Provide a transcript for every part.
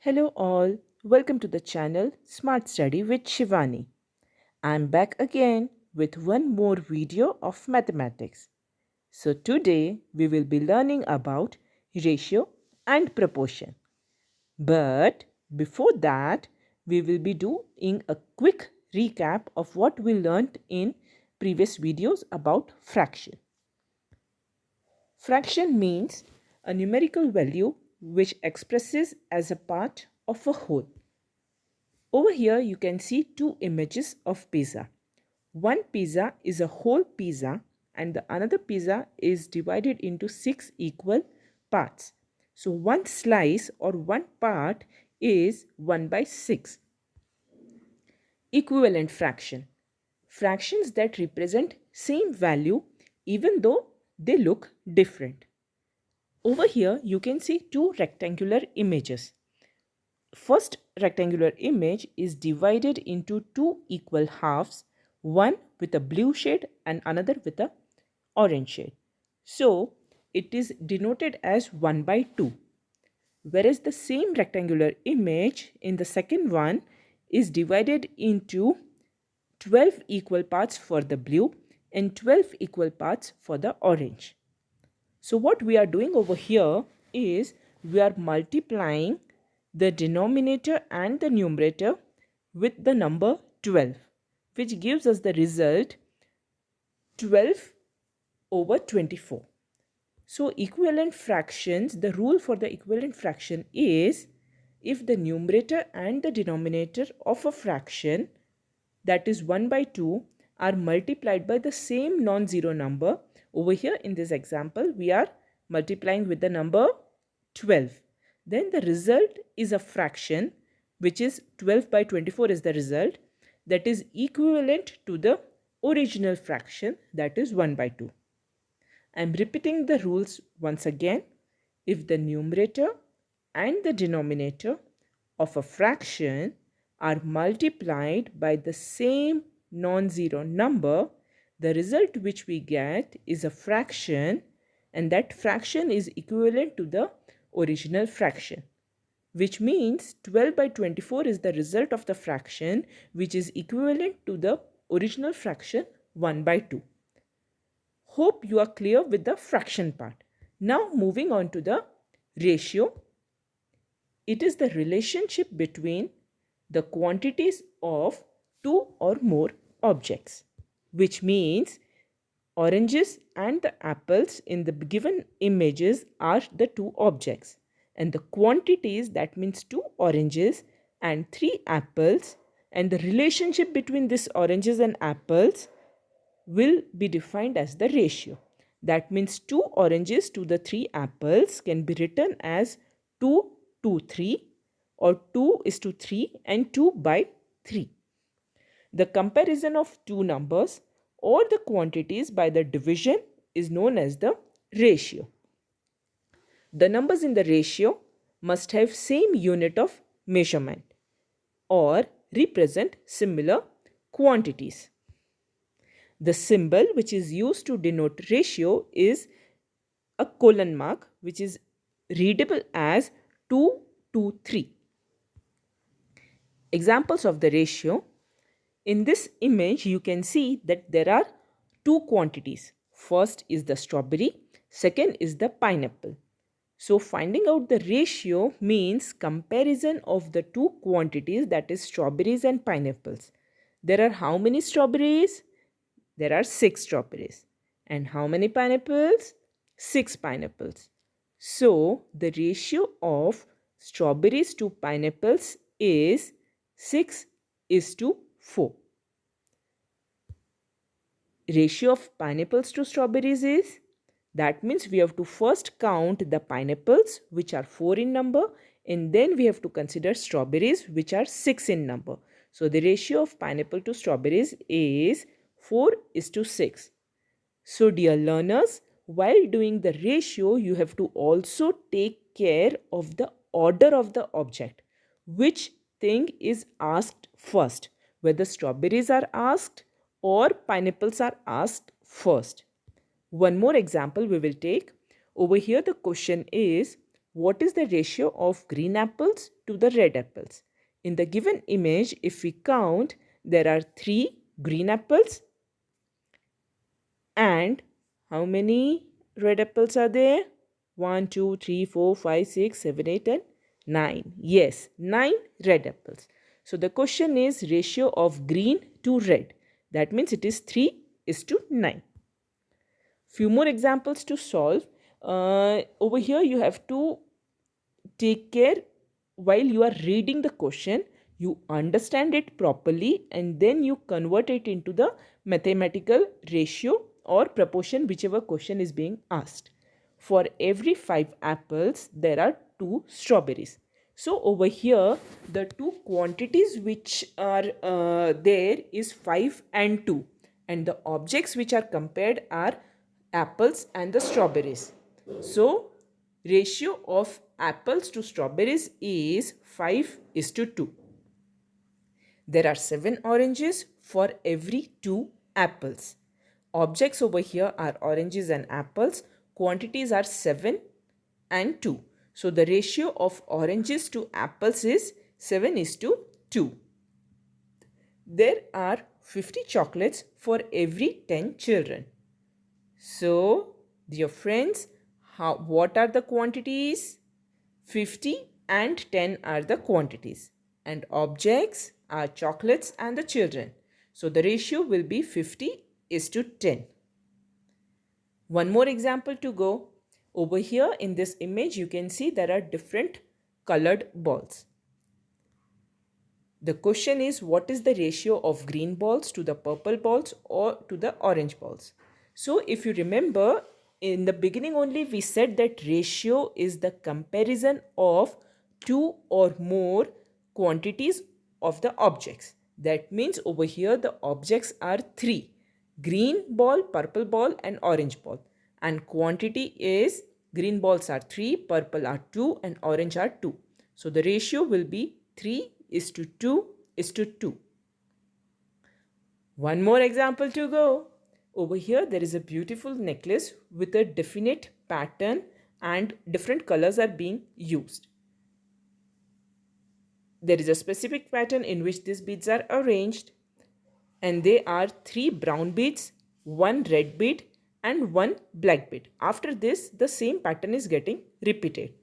Hello all, welcome to the channel Smart Study with Shivani. I'm back again with one more video of mathematics. So today we will be learning about ratio and proportion. But before that, we will be doing a quick recap of what we learned in previous videos about fraction. Fraction means a numerical value which expresses as a part of a whole. Over here you can see two images of pizza. One pizza is a whole pizza and the another pizza is divided into 6 equal parts. So one slice or one part is 1 by 6. Equivalent fraction. Fractions that represent same value even though they look different. Over here you can see two rectangular images. First rectangular image is divided into two equal halves, one with a blue shade and another with a orange shade. So it is denoted as 1 by 2. Whereas the same rectangular image in the second one is divided into 12 equal parts for the blue and 12 equal parts for the orange. So what we are doing over here is we are multiplying the denominator and the numerator with the number 12, which gives us the result 12 over 24. So equivalent fractions, the rule for the equivalent fraction is if the numerator and the denominator of a fraction, that is 1 by 2, are multiplied by the same non-zero number. Over here in this example, we are multiplying with the number 12. Then the result is a fraction, which is 12 by 24 is the result, that is equivalent to the original fraction, that is 1 by 2. I am repeating the rules once again. If the numerator and the denominator of a fraction are multiplied by the same non-zero number, the result which we get is a fraction, and that fraction is equivalent to the original fraction, which means 12 by 24 is the result of the fraction which is equivalent to the original fraction 1 by 2. Hope you are clear with the fraction part. Now moving on to the ratio. It is the relationship between the quantities of two or more objects, which means oranges and the apples in the given images are the two objects, and the quantities, that means 2 oranges and 3 apples, and the relationship between these oranges and apples will be defined as the ratio. That means 2 oranges to the 3 apples can be written as 2 to 3 or 2 is to 3 and 2 by 3. The comparison of two numbers or the quantities by the division is known as the ratio. The numbers in the ratio must have same unit of measurement or represent similar quantities. The symbol which is used to denote ratio is a colon mark, which is readable as 2 to 3. Examples of the ratio. In this image, you can see that there are two quantities. First is the strawberry, second is the pineapple. So finding out the ratio means comparison of the two quantities, that is strawberries and pineapples. There are how many strawberries? There are 6 strawberries. And how many pineapples? 6 pineapples. So the ratio of strawberries to pineapples is 6 is to 4. Ratio of pineapples to strawberries is, that means we have to first count the pineapples, which are 4 in number, and then we have to consider strawberries, which are 6 in number. So the ratio of pineapple to strawberries is 4 is to 6. So dear learners, while doing the ratio, you have to also take care of the order of the object. Which thing is asked first? Whether strawberries are asked or pineapples are asked first. One more example we will take. Over here the question is, what is the ratio of green apples to the red apples? In the given image, if we count, there are 3 green apples and how many red apples are there? 1, 2, 3, 4, 5, 6, 7, 8 and 9. Yes, 9 red apples. So the question is ratio of green to red. That means it is 3:9. Few more examples to solve. Over here you have to take care while you are reading the question, you understand it properly and then you convert it into the mathematical ratio or proportion, whichever question is being asked. For every 5 apples, there are 2 strawberries. So over here, the two quantities which are there is 5 and 2. And the objects which are compared are apples and the strawberries. So ratio of apples to strawberries is 5:2. There are 7 oranges for every 2 apples. Objects over here are oranges and apples. Quantities are 7 and 2. So the ratio of oranges to apples is 7:2. There are 50 chocolates for every 10 children. So, dear friends, what are the quantities? 50 and 10 are the quantities. And objects are chocolates and the children. So, the ratio will be 50:10. One more example to go. Over here in this image, you can see there are different colored balls. The question is, what is the ratio of green balls to the purple balls or to the orange balls? So if you remember, in the beginning only we said that ratio is the comparison of 2 or more quantities of the objects. That means over here the objects are 3. Green ball, purple ball and orange ball. And quantity is green balls are 3, purple are 2 and orange are 2. So the ratio will be 3:2:2. One more example to go. Over here there is a beautiful necklace with a definite pattern and different colors are being used. There is a specific pattern in which these beads are arranged and they are 3 brown beads, 1 red bead and 1 black bead. After this the same pattern is getting repeated.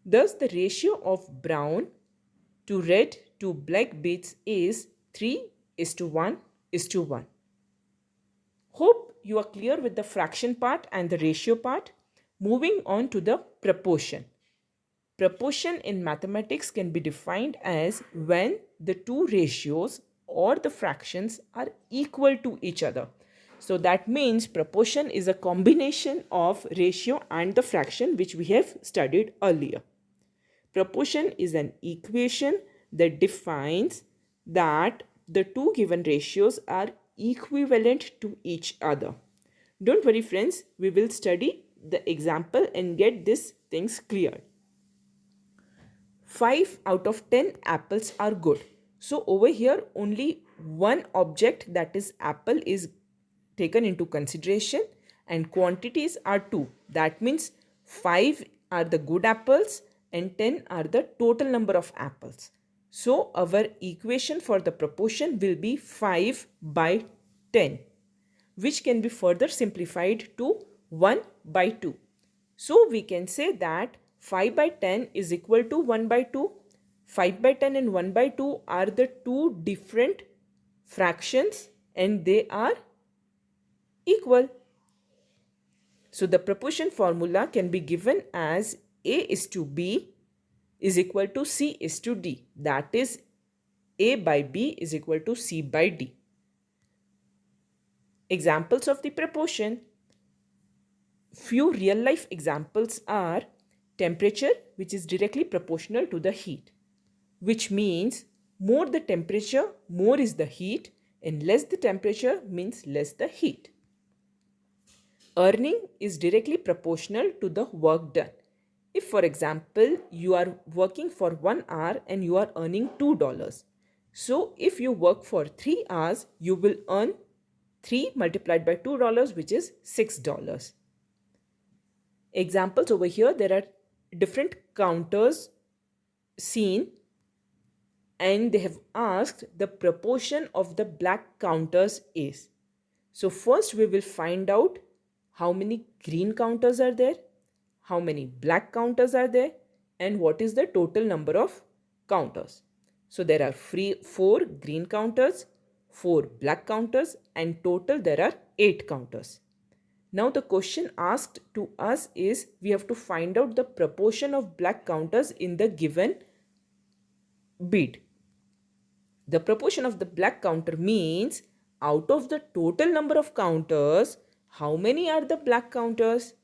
Thus the ratio of brown to red to black beads is 3:1:1. Hope you are clear with the fraction part and the ratio part. Moving on to the proportion. Proportion in mathematics can be defined as when the two ratios or the fractions are equal to each other. So that means proportion is a combination of ratio and the fraction which we have studied earlier. Proportion is an equation that defines that the two given ratios are equivalent to each other. Don't worry friends, we will study the example and get these things clear. 5 out of 10 apples are good. So over here only one object, that is apple, is taken into consideration and quantities are 2. That means 5 are the good apples and 10 are the total number of apples. So our equation for the proportion will be 5/10, which can be further simplified to 1/2. So we can say that 5/10 is equal to 1/2. 5/10 and 1/2 are the two different fractions and they are equal. So the proportion formula can be given as A:B is equal to C:D. That is A/B is equal to C/D. Examples of the proportion. Few real life examples are temperature, which is directly proportional to the heat, which means more the temperature, more is the heat, and less the temperature means less the heat. Earning is directly proportional to the work done. If, for example, you are working for 1 hour and you are earning $2. So, if you work for 3 hours, you will earn 3 multiplied by $2, which is $6. Examples over here, there are different counters seen, and they have asked the proportion of the black counters is. So first we will find out how many green counters are there, how many black counters are there, and what is the total number of counters. So there are four green counters, four black counters, and total there are 8 counters. Now the question asked to us is we have to find out the proportion of black counters in the given bead. The proportion of the black counter means out of the total number of counters, how many are the black counters?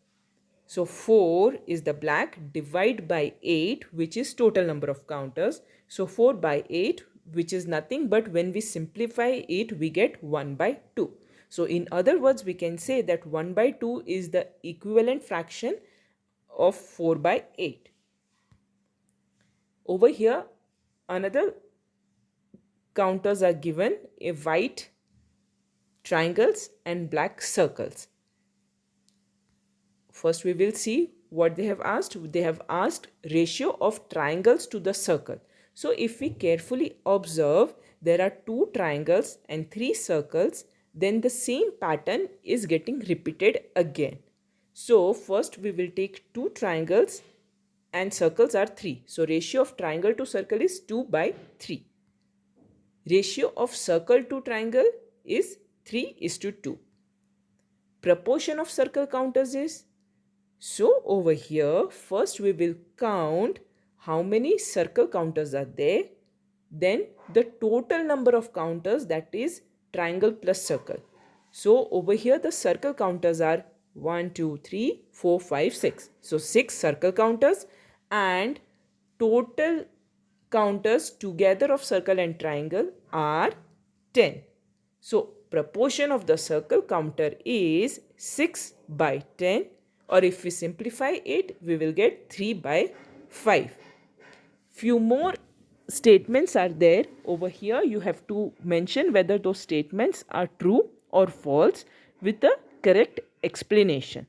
So 4 is the black, divide by 8, which is total number of counters. So 4 by 8, which is nothing but when we simplify it, we get 1 by 2. So in other words, we can say that 1 by 2 is the equivalent fraction of 4 by 8. Over here, another counters are given, a white triangles and black circles. First we will see what they have asked. They have asked ratio of triangles to the circle. So if we carefully observe, there are 2 triangles and 3 circles, then the same pattern is getting repeated again. So first we will take 2 triangles and circles are 3. So ratio of triangle to circle is 2 by 3. Ratio of circle to triangle is 3:2. Proportion of circle counters is, so over here first we will count how many circle counters are there, then the total number of counters, that is triangle plus circle. So over here the circle counters are 1, 2, 3, 4, 5, 6. So 6 circle counters, and total counters together of circle and triangle are 10. So proportion of the circle counter is 6 by 10, or if we simplify it, we will get 3 by 5. Few more statements are there. Over here you have to mention whether those statements are true or false with the correct explanation.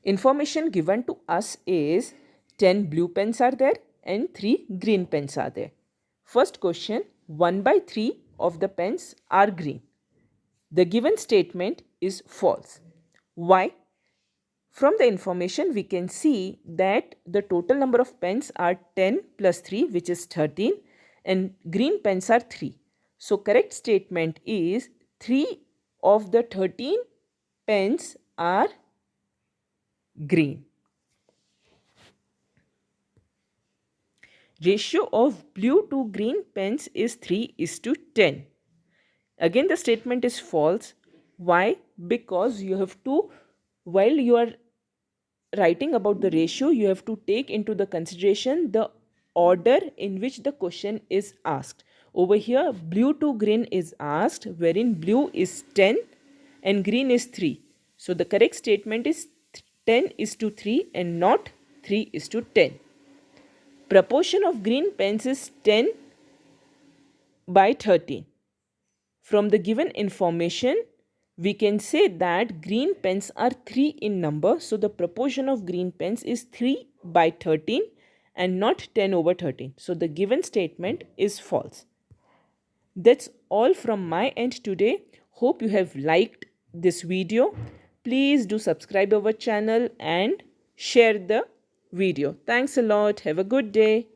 Information given to us is 10 blue pens are there and 3 green pens are there. First question, 1 by 3 of the pens are green. The given statement is false. Why? From the information we can see that the total number of pens are 10 plus 3, which is 13, and green pens are 3. So correct statement is 3 of the 13 pens are green. Ratio of blue to green pens is 3:10. Again the statement is false. Why? Because you have to, while you are writing about the ratio, you have to take into the consideration the order in which the question is asked. Over here blue to green is asked, wherein blue is 10 and green is 3. So the correct statement is 10:3 and not 3:10. Proportion of green pens is 10 by 13. From the given information, we can say that green pens are 3 in number. So the proportion of green pens is 3 by 13 and not 10 over 13. So the given statement is false. That's all from my end today. Hope you have liked this video. Please do subscribe our channel and share the video. Thanks a lot. Have a good day.